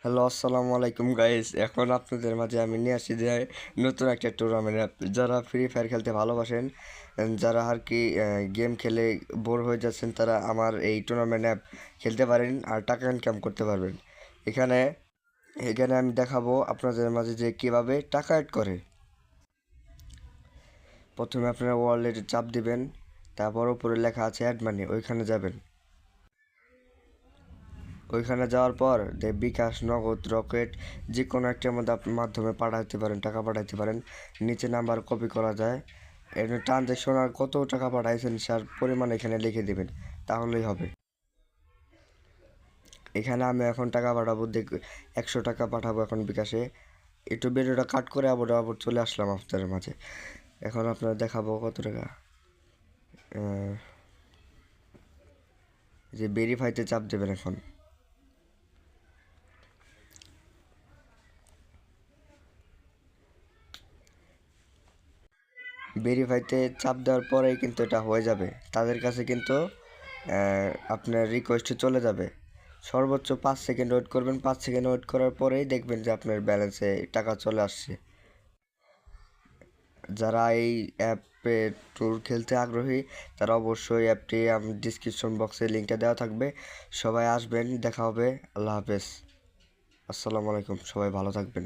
Hello, আসসালামু আলাইকুম guys. এখন আপনাদের মাঝে আমি নিয়ে আসি যে নতুন একটা টুর্নামেন্ট অ্যাপ। যারা ফ্রি ফায়ার খেলতে ভালোবাসেন, যারা আর কি গেম খেলে বোর হয়ে যাচ্ছেন, তারা আমার এই টুর্নামেন্ট অ্যাপ খেলতে পারেন আর টাকা ইনকাম করতে পারবেন। এখানে এখানে আমি দেখাবো আপনাদের মাঝে যে কিভাবে টাকা অ্যাড করে। প্রথমে আপনারা ওয়ালেটে চাপ দিবেন, তারপর উপরে লেখা আছে অ্যাড মানি, ওইখানে যাবেন। ওইখানে যাওয়ার পর বিকাশ, নগদ, রকেট যে কোনো একটার মধ্যে মাধ্যমে পাঠাতে পারেন, টাকা পাঠাতে পারেন। নিচে নাম্বার কপি করা যায়। এখানে ট্রানজ্যাকশন আর কত টাকা পাঠাইছেন তার পরিমাণ এখানে লিখে দেবেন, তাহলেই হবে। এখানে আমি এখন টাকা পাঠাবো, 100 টাকা পাঠাবো এখন বিকাশে। একটু ভিডিওটা কাট করে আবার চলে আসলাম আপনাদের মাঝে। এখন আপনারা দেখাবো কত টাকা। যে ভেরিফাইতে চাপ দেবেন। এখন ভেরিফাইতে চাপ দেওয়ার পরেই কিন্তু এটা হয়ে যাবে। তাদের কাছে কিন্তু আপনার রিকোয়েস্টে চলে যাবে। সর্বোচ্চ 5 সেকেন্ড ওয়েট করবেন। 5 সেকেন্ড ওয়েট করার পরেই দেখবেন যে আপনার ব্যালেন্সে টাকা চলে আসছে। যারা এই অ্যাপে ট্যুর খেলতে আগ্রহী, তারা অবশ্যই অ্যাপটি ডিসক্রিপশন বক্সে লিঙ্কটা দেওয়া থাকবে। সবাই আসবেন, দেখা হবে। আল্লাহ হাফেজ, আসসালামু আলাইকুম, সবাই ভালো থাকবেন।